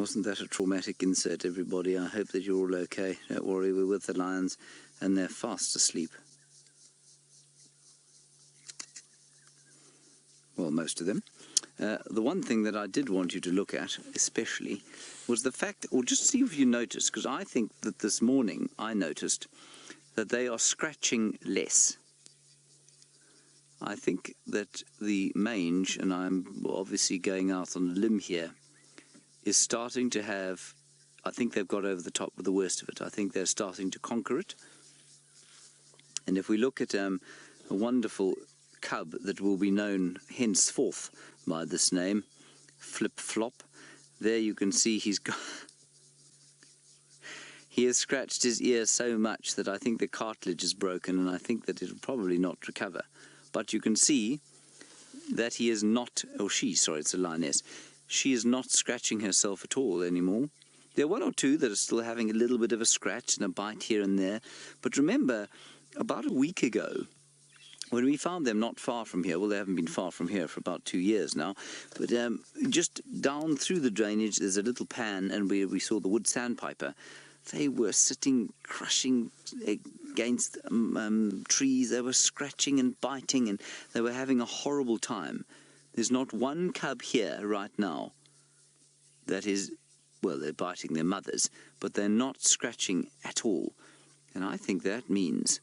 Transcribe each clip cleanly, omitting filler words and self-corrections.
Wasn't that a traumatic insert, everybody? I hope that you're all okay. Don't worry, we're with the lions, and they're fast asleep. Well, most of them. The one thing that I did want you to look at, especially, was the fact, or just see if you noticed, because I think that this morning I noticed that they are scratching less. I think that the mange, and I'm obviously going out on a limb here, is starting to have, I think they've got over the top with the worst of it. I think they're starting to conquer it. And if we look at a wonderful cub that will be known henceforth by this name, Flip Flop, there you can see he's got... He has scratched his ear so much that I think the cartilage is broken, and I think that it'll probably not recover. But you can see that he is not, or she, sorry, it's a lioness, she is not scratching herself at all anymore. There are one or two that are still having a little bit of a scratch and a bite here and there. But remember, about a week ago, when we found them not far from here, well, they haven't been far from here for about 2 years now, but just down through the drainage, there's a little pan, and we saw the wood sandpiper. They were sitting, crushing against trees. They were scratching and biting, and they were having a horrible time. There's not one cub here right now that is, well, they're biting their mothers, but they're not scratching at all. And I think that means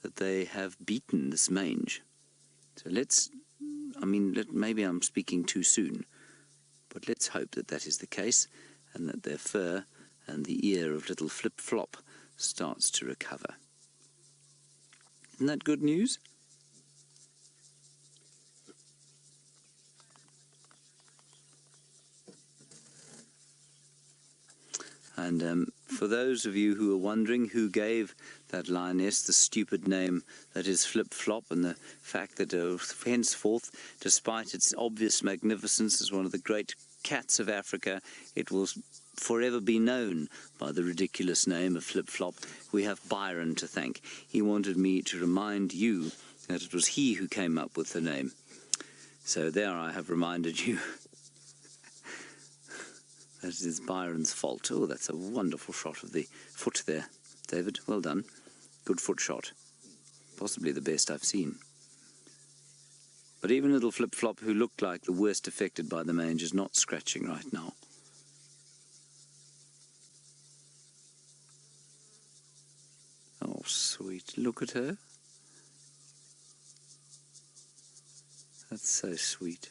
that they have beaten this mange. So let's, I mean, maybe I'm speaking too soon, but let's hope that that is the case, and that their fur and the ear of little Flip Flop starts to recover. Isn't that good news? And for those of you who are wondering who gave that lioness the stupid name that is Flip Flop, and the fact that henceforth, despite its obvious magnificence as one of the great cats of Africa, it will forever be known by the ridiculous name of Flip Flop, we have Byron to thank. He wanted me to remind you that it was he who came up with the name. So there I have reminded you. That is Byron's fault. Oh, that's a wonderful shot of the foot there, David. Well done. Good foot shot. Possibly the best I've seen. But even little Flip Flop, who looked like the worst affected by the mange, is not scratching right now. Oh, sweet. Look at her. That's so sweet.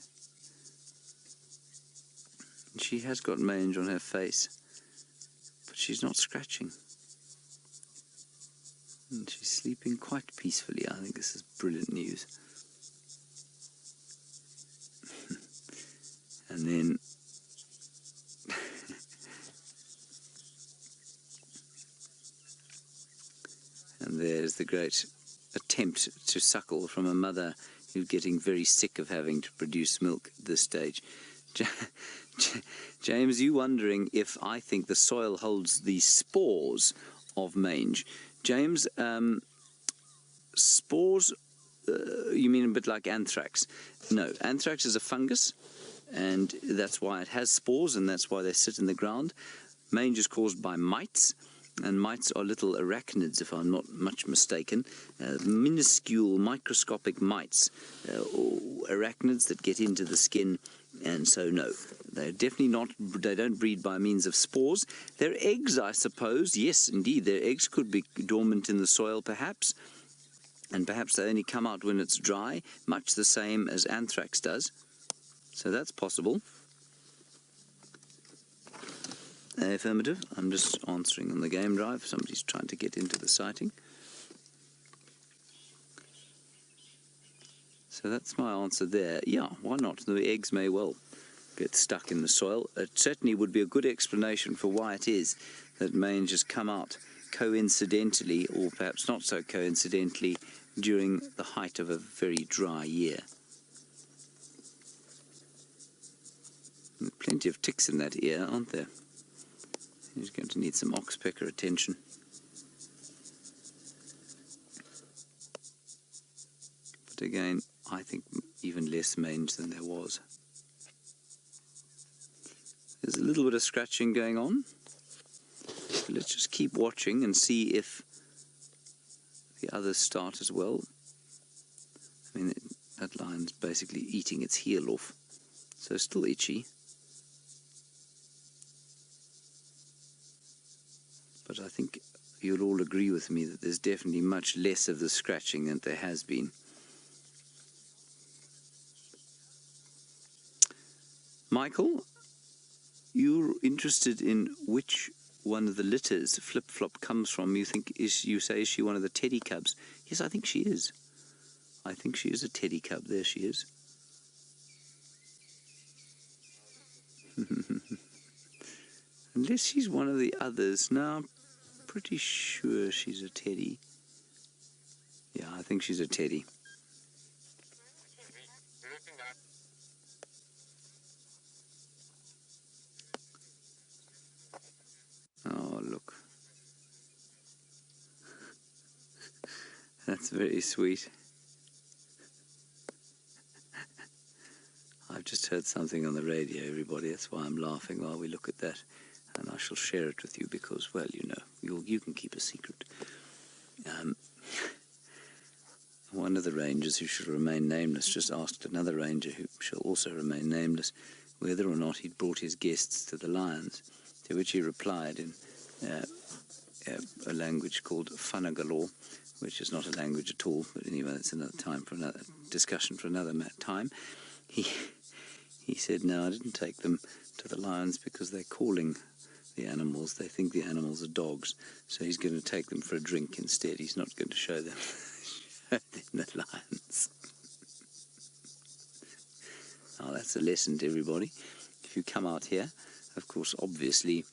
She has got mange on her face, but she's not scratching. And she's sleeping quite peacefully. I think this is brilliant news. And then and there's the great attempt to suckle from a mother who's getting very sick of having to produce milk at this stage. James, you wondering if I think the soil holds the spores of mange. James, spores, you mean a bit like anthrax? No, anthrax is a fungus, and that's why it has spores, and that's why they sit in the ground. Mange is caused by mites, and mites are little arachnids, if I'm not much mistaken, minuscule microscopic mites, or arachnids that get into the skin. And so, no, they're definitely not, they don't breed by means of spores. Their eggs, I suppose, yes, indeed, their eggs could be dormant in the soil, perhaps, and perhaps they only come out when it's dry, much the same as anthrax does. So that's possible. Affirmative. I'm just answering on the game drive. Somebody's trying to get into the sighting. So that's my answer there. Yeah, why not? The eggs may well get stuck in the soil. It certainly would be a good explanation for why it is that mange has come out coincidentally, or perhaps not so coincidentally, during the height of a very dry year. Plenty of ticks in that ear, aren't there? He's going to need some oxpecker attention. But again, I think even less mange than there was. There's a little bit of scratching going on. Let's just keep watching and see if the others start as well. I mean, that lion's basically eating its heel off, so still itchy. But I think you'll all agree with me that there's definitely much less of the scratching than there has been. Michael, you're interested in which one of the litters Flip-Flop comes from. You say, is she one of the teddy cubs? Yes, I think she is. I think she is a teddy cub. There she is. Unless she's one of the others. No, I'm pretty sure she's a teddy. Yeah, I think she's a teddy. Oh, look. That's very sweet. I've just heard something on the radio, everybody. That's why I'm laughing while we look at that. And I shall share it with you because, well, you know, you can keep a secret. One of the rangers who shall remain nameless just asked another ranger who shall also remain nameless whether or not he'd brought his guests to the lions, to which he replied in a language called Whanagalore, which is not a language at all, but anyway, that's another time for another discussion for another time. He said, no, I didn't take them to the lions because they're calling the animals. They think the animals are dogs, so he's going to take them for a drink instead. He's not going to show them the lions. Oh, that's a lesson to everybody. If you come out here, of course, obviously,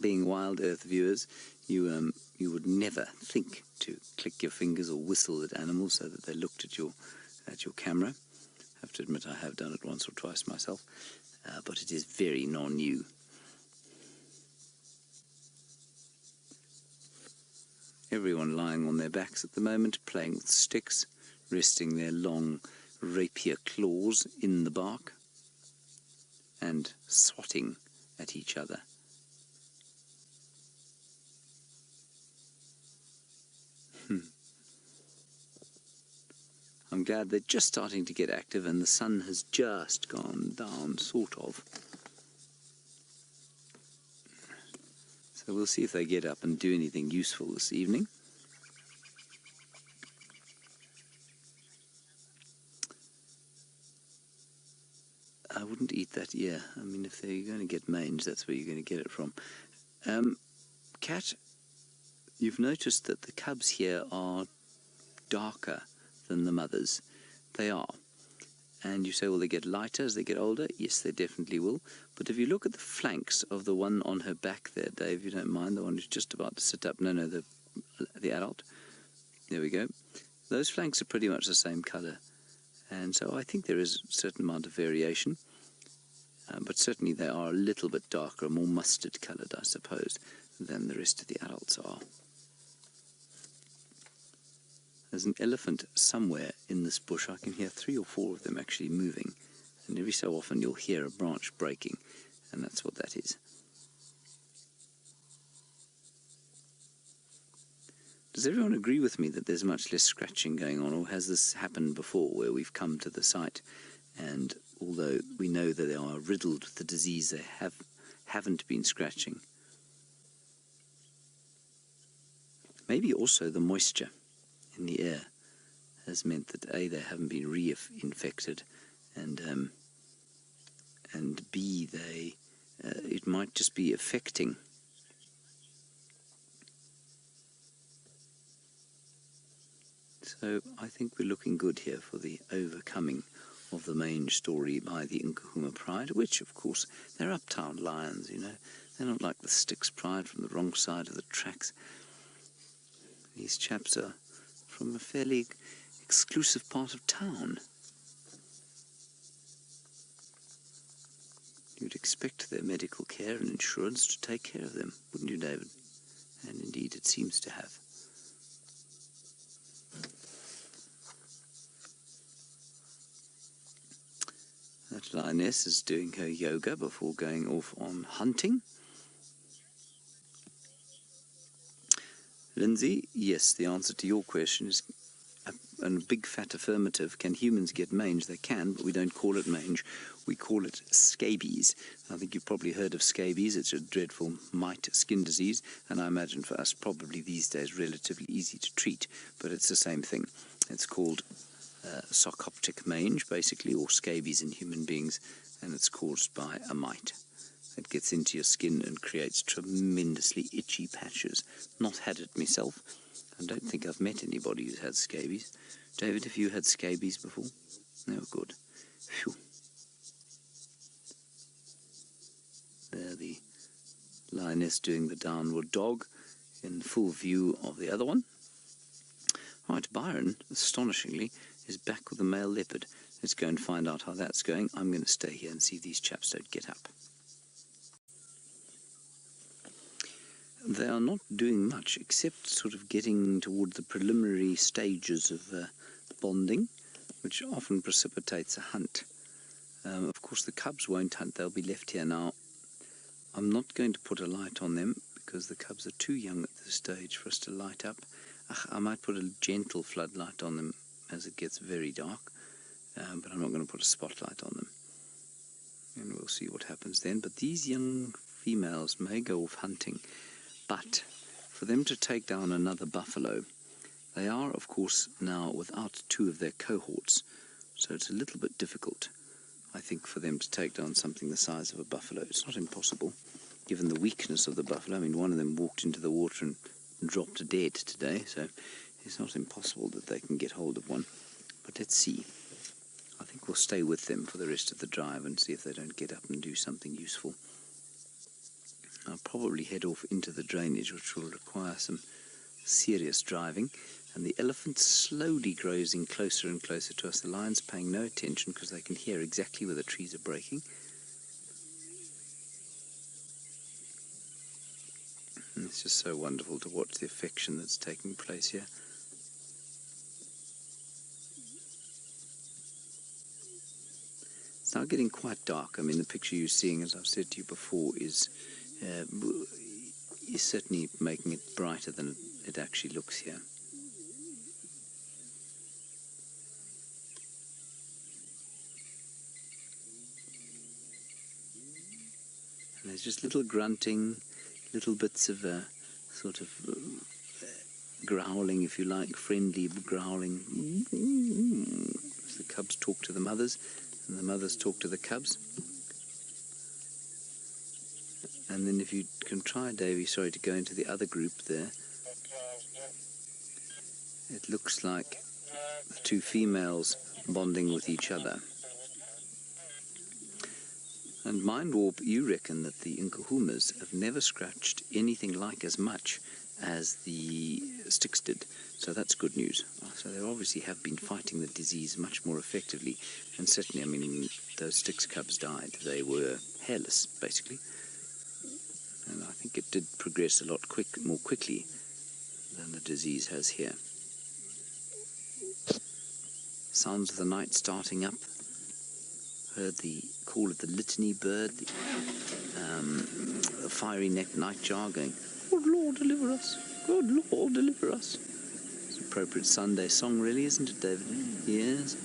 being Wild Earth viewers, you would never think to click your fingers or whistle at animals so that they looked at your camera. I have to admit I have done it once or twice myself, but it is very non-new. Everyone lying on their backs at the moment, playing with sticks, resting their long rapier claws in the bark, and swatting at each other. I'm glad they're just starting to get active and the sun has just gone down, sort of. So we'll see if they get up and do anything useful this evening. I wouldn't eat that ear. I mean, if they're going to get mange, that's where you're going to get it from. Kat, you've noticed that the cubs here are darker than the mothers. They are. And you say, will they get lighter as they get older? Yes, they definitely will. But if you look at the flanks of the one on her back there, Dave, if you don't mind, the one who's just about to sit up. No, the adult. There we go. Those flanks are pretty much the same colour. And so I think there is a certain amount of variation. But certainly they are a little bit darker, more mustard coloured, I suppose, than the rest of the adults are. There's an elephant somewhere in this bush. I can hear 3 or 4 of them actually moving. And every so often you'll hear a branch breaking, and that's what that is. Does everyone agree with me that there's much less scratching going on, or has this happened before where we've come to the site and although we know that they are riddled with the disease, they haven't been scratching? Maybe also the moisture in the air has meant that A, they haven't been reinfected, and B, it might just be affecting. So I think we're looking good here for the overcoming of the mange story by the Nkuhuma Pride, which, of course, they're uptown lions, you know. They're not like the Styx Pride from the wrong side of the tracks. These chaps are from a fairly exclusive part of town. You'd expect their medical care and insurance to take care of them, wouldn't you, David? And indeed it seems to have. That lioness is doing her yoga before going off on hunting. Lindsay, yes, the answer to your question is a big fat affirmative. Can humans get mange? They can, but we don't call it mange. We call it scabies. I think you've probably heard of scabies. It's a dreadful mite skin disease, and I imagine for us probably these days relatively easy to treat, but it's the same thing. It's called sarcoptic mange, basically, or scabies in human beings, and it's caused by a mite. It gets into your skin and creates tremendously itchy patches. Not had it myself. I don't think I've met anybody who's had scabies. David, have you had scabies before? No, good. Phew. There the lioness doing the downward dog in full view of the other one. Right, Byron, astonishingly, is back with the male leopard. Let's go and find out how that's going. I'm going to stay here and see if these chaps don't get up. They are not doing much except sort of getting toward the preliminary stages of bonding, which often precipitates a hunt. Of course, the cubs won't hunt. They'll be left here now. I'm not going to put a light on them because the cubs are too young at this stage for us to light up. I might put a gentle floodlight on them as it gets very dark, but I'm not going to put a spotlight on them. And we'll see what happens then. But these young females may go off hunting. But for them to take down another buffalo, they are, of course, now without two of their cohorts. So it's a little bit difficult, I think, for them to take down something the size of a buffalo. It's not impossible, given the weakness of the buffalo. I mean, one of them walked into the water and dropped dead today, so it's not impossible that they can get hold of one. But let's see. I think we'll stay with them for the rest of the drive and see if they don't get up and do something useful. I'll probably head off into the drainage, which will require some serious driving. And the elephant slowly grows in closer and closer to us. The lion's paying no attention because they can hear exactly where the trees are breaking. And it's just so wonderful to watch the affection that's taking place here. It's now getting quite dark. I mean, the picture you're seeing, as I've said to you before, is certainly making it brighter than it actually looks here. And there's just little grunting, little bits of sort of growling, if you like, friendly growling. As the cubs talk to the mothers, and the mothers talk to the cubs. And then if you can try, Davey, sorry, to go into the other group there, it looks like the two females bonding with each other. And Mind Warp, you reckon that the Nkuhumas have never scratched anything like as much as the sticks did. So that's good news. So they obviously have been fighting the disease much more effectively. And certainly, I mean, those sticks cubs died. They were hairless, basically. And I think it did progress a lot more quickly than the disease has here. Sounds of the night starting up. Heard the call of the litany bird, the fiery-necked nightjar going, "Good Lord, deliver us! Good Lord, deliver us!" It's an appropriate Sunday song, really, isn't it, David? Yes.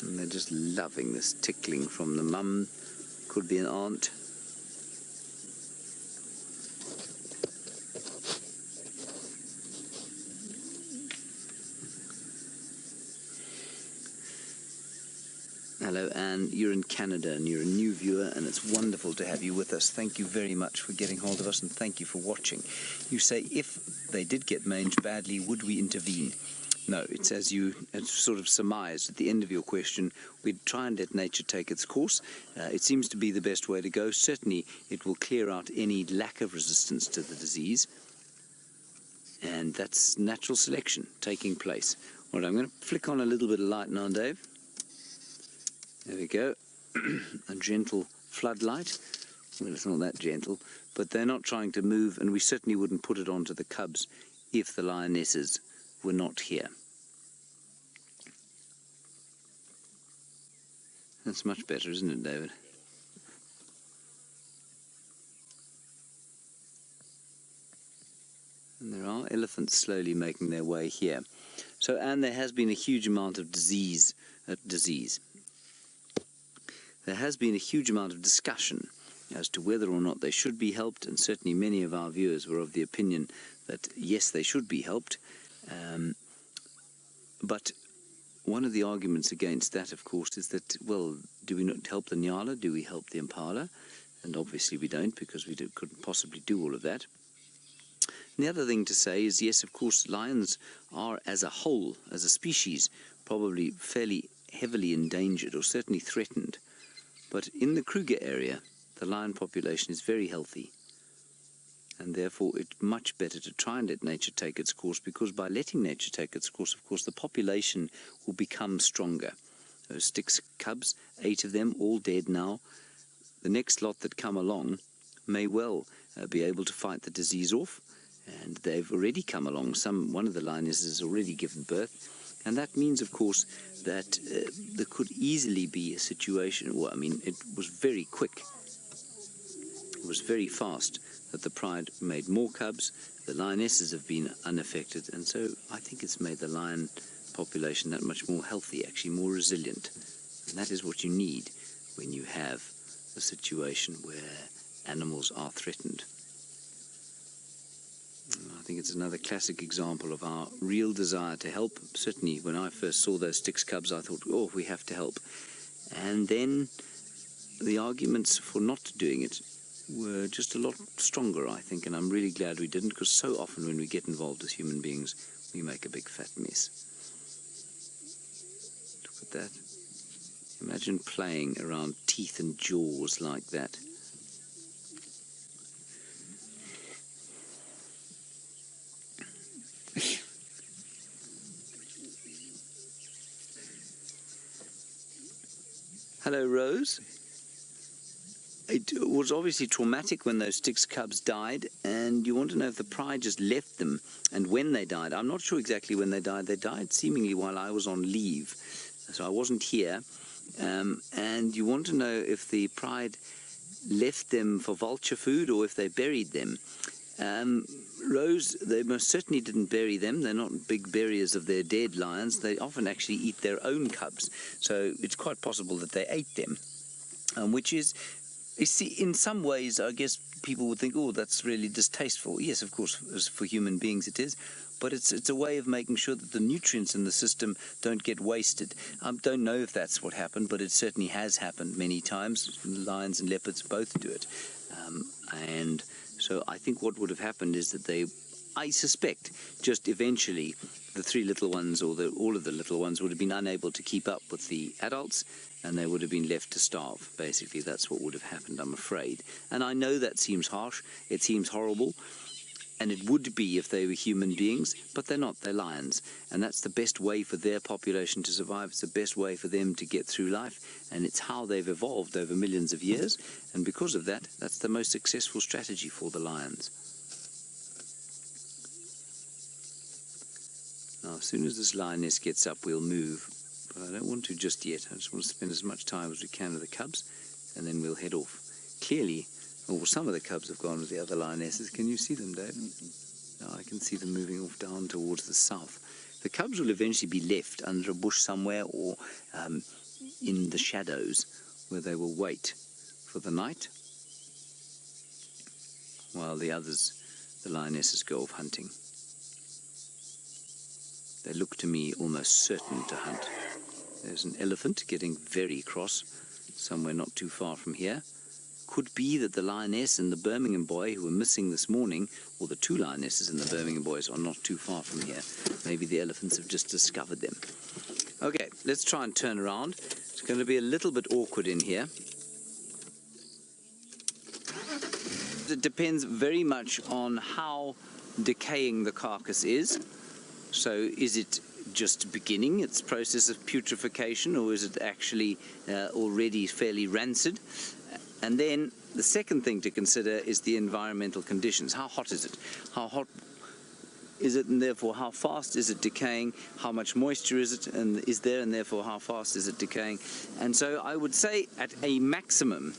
And they're just loving this tickling from the mum. Could be an aunt. Hello, Anne. You're in Canada and you're a new viewer, and it's wonderful to have you with us. Thank you very much for getting hold of us, and thank you for watching. You say, if they did get mange badly, would we intervene? No, it's as you sort of surmised at the end of your question. We'd try and let nature take its course. It seems to be the best way to go. Certainly, it will clear out any lack of resistance to the disease. And that's natural selection taking place. All right, I'm going to flick on a little bit of light now, Dave. There we go. A gentle floodlight. Well, it's not that gentle, but they're not trying to move, and we certainly wouldn't put it onto the cubs if the lionesses were not here. That's much better, isn't it, David? And there are elephants slowly making their way here. So, and there has been a huge amount of there has been a huge amount of discussion as to whether or not they should be helped, and certainly many of our viewers were of the opinion that yes, they should be helped. But one of the arguments against that, of course, is that, well, do we not help the Nyala? Do we help the Impala? And obviously we don't, because we couldn't possibly do all of that. And the other thing to say is, yes, of course, lions are, as a whole, as a species, probably fairly heavily endangered, or certainly threatened. But in the Kruger area, the lion population is very healthy. And therefore, it's much better to try and let nature take its course, because by letting nature take its course, of course, the population will become stronger. Those Styx cubs, 8 of them, all dead now. The next lot that come along may well be able to fight the disease off, and they've already come along. One of the lionesses has already given birth, and that means, of course, that there could easily be a situation. Well, I mean, it was very quick. It was very fast that the Pride made more cubs. The lionesses have been unaffected, and so I think it's made the lion population that much more healthy, actually more resilient. And that is what you need when you have a situation where animals are threatened. I think it's another classic example of our real desire to help. Certainly when I first saw those Styx cubs, I thought, oh, we have to help. And then the arguments for not doing it were just a lot stronger, I think, and I'm really glad we didn't, because so often when we get involved as human beings, we make a big fat mess. Look at that. Imagine playing around teeth and jaws like that. Hello, Rose. It was obviously traumatic when those Styx cubs died, and you want to know if the Pride just left them and when they died. I'm not sure exactly when they died. They died seemingly while I was on leave, so I wasn't here. And you want to know if the Pride left them for vulture food or if they buried them. Rose, they most certainly didn't bury them. They're not big buriers of their dead lions. They often actually eat their own cubs, so it's quite possible that they ate them, which is... You see, in some ways, I guess people would think, oh, that's really distasteful. Yes, of course, as for human beings it is, but it's a way of making sure that the nutrients in the system don't get wasted. I don't know if that's what happened, but it certainly has happened many times. Lions and leopards both do it. And so I think what would have happened is that they, I suspect, just eventually the 3 little ones, or all of the little ones, would have been unable to keep up with the adults, and they would have been left to starve. Basically, that's what would have happened, I'm afraid. And I know that seems harsh, it seems horrible, and it would be if they were human beings, but they're not, they're lions. And that's the best way for their population to survive. It's the best way for them to get through life, and it's how they've evolved over millions of years, and because of that, that's the most successful strategy for the lions. Now, as soon as this lioness gets up, we'll move. But I don't want to just yet. I just want to spend as much time as we can with the cubs, and then we'll head off. Clearly, some of the cubs have gone with the other lionesses. Can you see them, Dave? No, I can see them moving off down towards the south. The cubs will eventually be left under a bush somewhere, or in the shadows, where they will wait for the night, while the others, the lionesses, go off hunting. They look to me almost certain to hunt. There's an elephant getting very cross, somewhere not too far from here. Could be that the lioness and the Birmingham boy who were missing this morning, or the 2 lionesses and the Birmingham boys, are not too far from here. Maybe the elephants have just discovered them. Okay, let's try and turn around. It's going to be a little bit awkward in here. It depends very much on how decaying the carcass is. So is it just beginning its process of putrefaction, or is it actually already fairly rancid? And then the second thing to consider is the environmental conditions. How hot is it? How hot is it, and therefore how fast is it decaying, how much moisture is it and is there, and therefore how fast is it decaying. And so I would say at a maximum,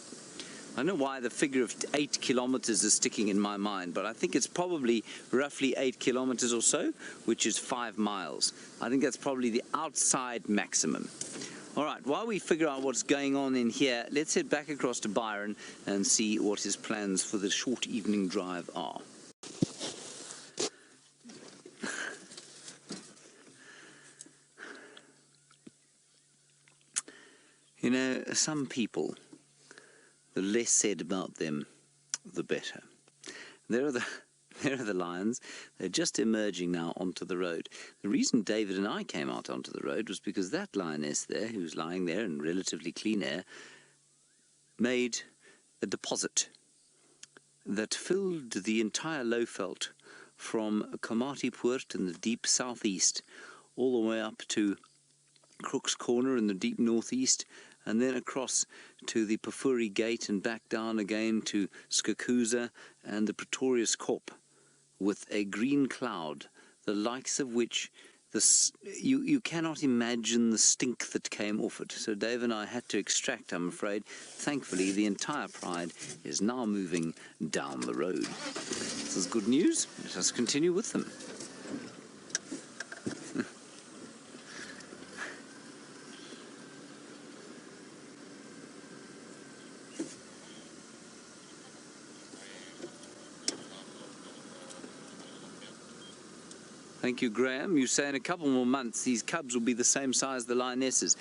I don't know why the figure of 8 kilometers is sticking in my mind, but I think it's probably roughly 8 kilometers or so, which is 5 miles. I think that's probably the outside maximum. All right, while we figure out what's going on in here, let's head back across to Byron and see what his plans for the short evening drive are. You know, some people, the less said about them, the better. There are the lions. They're just emerging now onto the road. The reason David and I came out onto the road was because that lioness there, who's lying there in relatively clean air, made a deposit that filled the entire Lowveld from Komatipoort in the deep southeast all the way up to Crook's Corner in the deep northeast, and then across to the Pafuri Gate and back down again to Skakuza and the Pretorius Kop, with a green cloud, the likes of which you cannot imagine the stink that came off it. So Dave and I had to extract, I'm afraid. Thankfully, the entire pride is now moving down the road. This is good news. Let us continue with them. Thank you, Graham. You say in a couple more months these cubs will be the same size as the lionesses.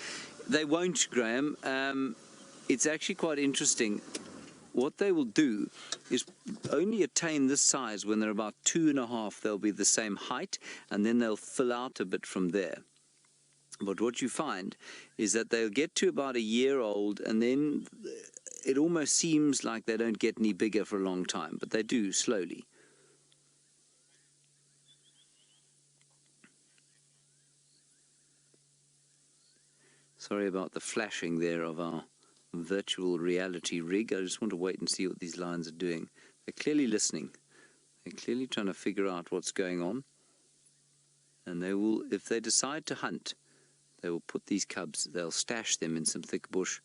They won't, Graham. It's actually quite interesting. What they will do is only attain this size when they're about 2.5. They'll be the same height, and then they'll fill out a bit from there. But what you find is that they'll get to about a year old, and then it almost seems like they don't get any bigger for a long time, but they do slowly. Sorry about the flashing there of our virtual reality rig. I just want to wait and see what these lions are doing. They're clearly listening. They're clearly trying to figure out what's going on. And they will, if they decide to hunt, they will put these cubs, they'll stash them in some thick bush,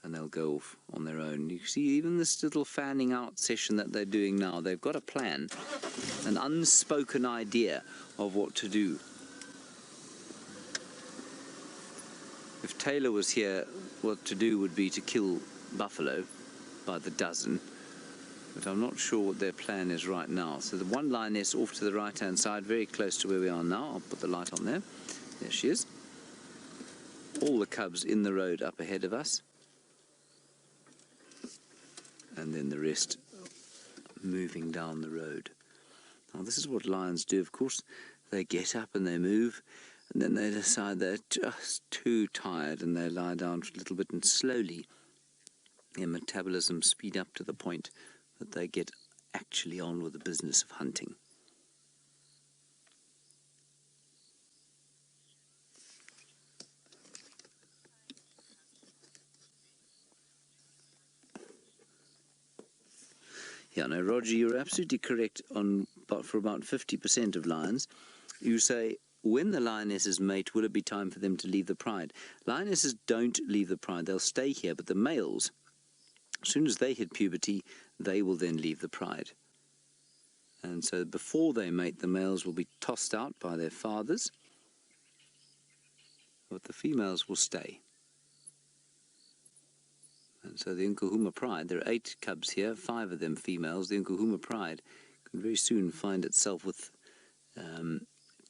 and they'll go off on their own. You see, even this little fanning out session that they're doing now, they've got a plan, an unspoken idea of what to do. If Taylor was here, what to do would be to kill buffalo by the dozen, but I'm not sure what their plan is right now. So the one lioness off to the right-hand side, very close to where we are now. I'll put the light on there. There she is. All the cubs in the road up ahead of us, and then the rest moving down the road. Now this is what lions do, of course. They get up and they move, and then they decide they're just too tired and they lie down for a little bit, and slowly their metabolism speed up to the point that they get actually on with the business of hunting. Yeah, no, Roger, you're absolutely correct for about 50% of lions. You say, when the lionesses mate, will it be time for them to leave the pride? Lionesses don't leave the pride, they'll stay here, but the males, as soon as they hit puberty, they will then leave the pride. And so before they mate, the males will be tossed out by their fathers, but the females will stay. And so the Nkuhuma Pride, there are 8 cubs here, 5 of them females. The Nkuhuma Pride can very soon find itself with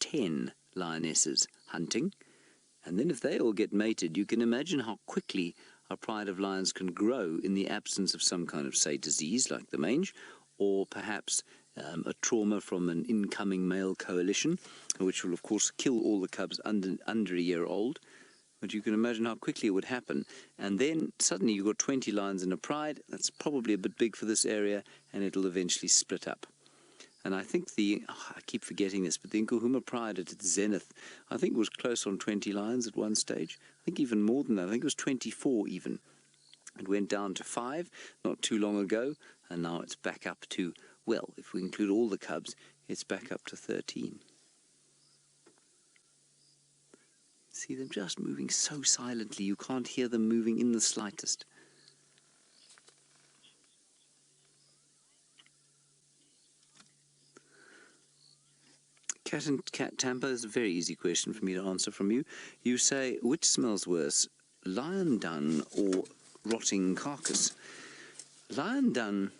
10 lionesses hunting. And then if they all get mated, you can imagine how quickly a pride of lions can grow in the absence of some kind of, say, disease like the mange, or perhaps a trauma from an incoming male coalition, which will of course kill all the cubs under a year old. But you can imagine how quickly it would happen. And then suddenly you've got 20 lions in a pride. That's probably a bit big for this area, and it'll eventually split up. And I think I keep forgetting this, but the Nkuhuma Pride at its zenith, I think it was close on 20 lions at one stage. I think even more than that. I think it was 24 even. It went down to 5 not too long ago, and now it's back up to, well, if we include all the cubs, it's back up to 13. See them just moving so silently, you can't hear them moving in the slightest. Cat and cat tamper is a very easy question for me to answer from you. You say, which smells worse, lion dung or rotting carcass? Lion dung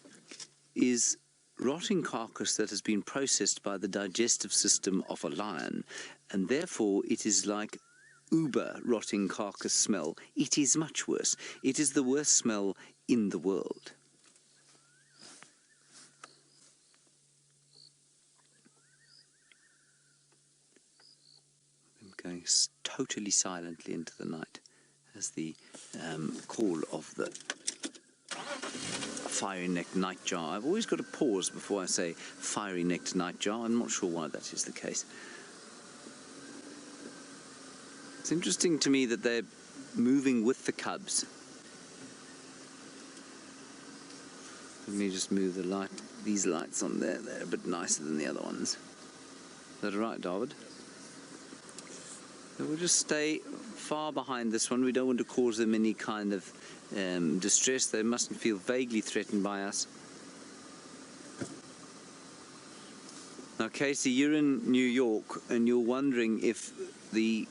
is rotting carcass that has been processed by the digestive system of a lion, and therefore it is like uber rotting carcass smell. It is much worse. It is the worst smell in the world. I'm going totally silently into the night as the call of the fiery-necked nightjar. I've always got to pause before I say fiery-necked nightjar. I'm not sure why that is the case. It's interesting to me that they're moving with the cubs. Let me just move the light, these lights on there. They're a bit nicer than the other ones. Is that all right, David? So we'll just stay far behind this one. We don't want to cause them any kind of distress. They mustn't feel vaguely threatened by us. Now, Casey, you're in New York and you're wondering if the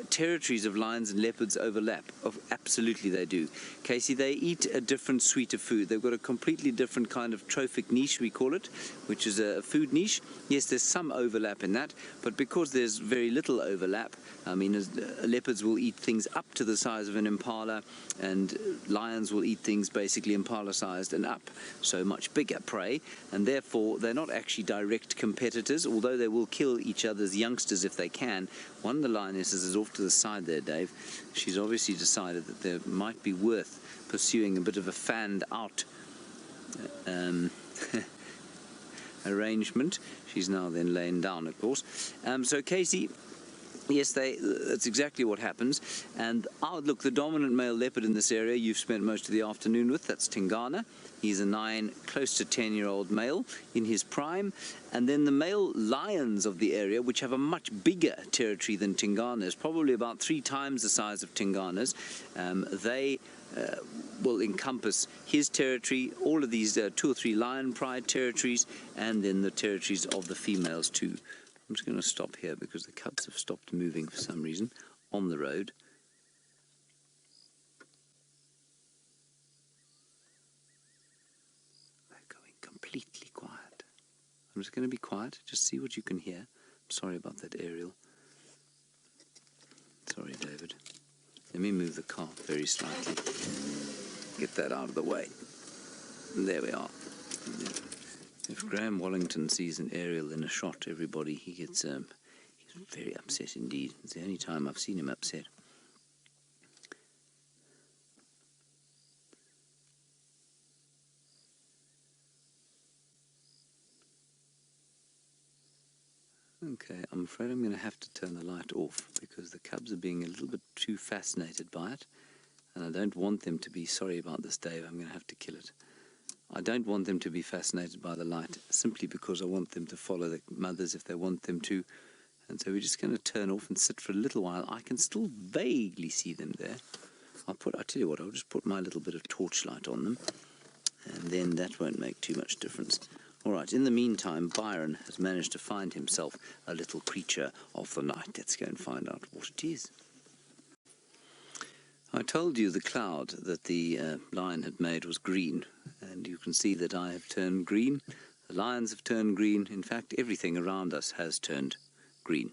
territories of lions and leopards overlap. Absolutely they do. Casey, they eat a different suite of food. They've got a completely different kind of trophic niche, we call it, which is a food niche. Yes, there's some overlap in that, but because there's very little overlap, I mean, leopards will eat things up to the size of an impala, and lions will eat things basically impala-sized and up, so much bigger prey, and therefore they're not actually direct competitors, although they will kill each other's youngsters if they can. One of the lionesses is off to the side there, Dave. She's obviously decided that there might be worth pursuing a bit of a fanned-out arrangement. She's now then laying down, of course. So, Casey, yes, that's exactly what happens. And look, the dominant male leopard in this area you've spent most of the afternoon with, that's Tingana. He's a 9, close to 10-year-old male in his prime. And then the male lions of the area, which have a much bigger territory than Tingana's, probably about 3 times the size of Tingana's, they will encompass his territory, all of these 2 or 3 lion pride territories, and then the territories of the females too. I'm just going to stop here because the cubs have stopped moving for some reason on the road. They're going completely quiet. I'm just going to be quiet, just see what you can hear. I'm sorry about that aerial. Sorry, David. Let me move the car very slightly. Get that out of the way. And there we are. If Graham Wallington sees an aerial in a shot, everybody, he gets he's very upset indeed. It's the only time I've seen him upset. Okay, I'm afraid I'm going to have to turn the light off because the cubs are being a little bit too fascinated by it, and I don't want them to be, sorry about this, Dave, I'm going to have to kill it. I don't want them to be fascinated by the light simply because I want them to follow the mothers if they want them to. And so we're just going to turn off and sit for a little while. I can still vaguely see them there. I'll tell you what, I'll just put my little bit of torchlight on them, and then that won't make too much difference. All right, in the meantime, Byron has managed to find himself a little creature of the night. Let's go and find out what it is. I told you the cloud that the lion had made was green, and you can see that I have turned green. The lions have turned green. In fact, everything around us has turned green.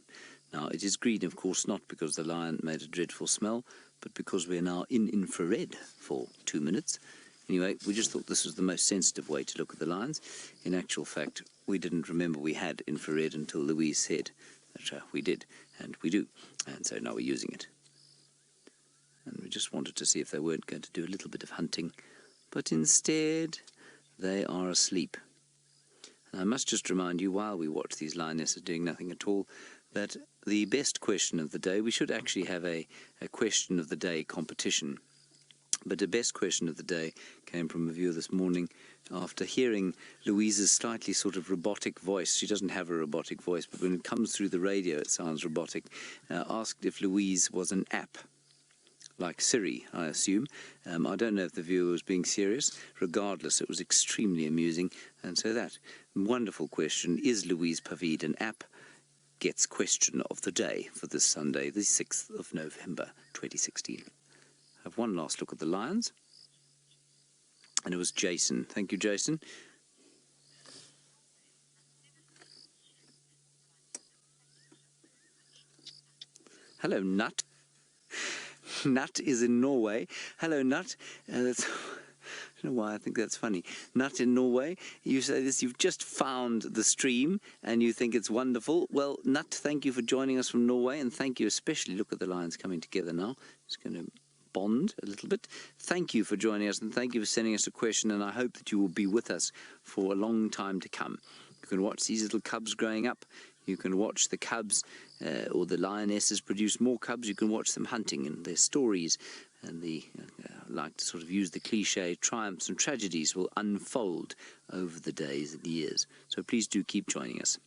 Now, it is green, of course, not because the lion made a dreadful smell, but because we're now in infrared for 2 minutes. Anyway, we just thought this was the most sensitive way to look at the lions. In actual fact, we didn't remember we had infrared until Louise said that we did, and we do. And so now we're using it. And we just wanted to see if they weren't going to do a little bit of hunting. But instead, they are asleep. And I must just remind you, while we watch these lionesses doing nothing at all, that the best question of the day, we should actually have a question of the day competition. But the best question of the day came from a viewer this morning after hearing Louise's slightly sort of robotic voice. She doesn't have a robotic voice, but when it comes through the radio it sounds robotic. Asked if Louise was an app, like Siri, I assume. I don't know if the viewer was being serious. Regardless, it was extremely amusing. And so that wonderful question, is Louise Pavid an app, gets question of the day for this Sunday, the 6th of November, 2016. Have one last look at the lions. And it was Jason. Thank you, Jason. Hello, Nat. Nat is in Norway. Hello, Nat. That's, I don't know why I think that's funny. Nat in Norway, you say this, you've just found the stream and you think it's wonderful. Well, Nat, thank you for joining us from Norway, and thank you especially. Look at the lions coming together now. Just going to bond a little bit. Thank you for joining us, and thank you for sending us a question, and I hope that you will be with us for a long time to come. You can watch these little cubs growing up. You can watch the cubs or the lionesses produce more cubs. You can watch them hunting and their stories, and the I like to sort of use the cliche, triumphs and tragedies will unfold over the days and years. So please do keep joining us.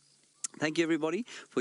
Thank you, everybody, for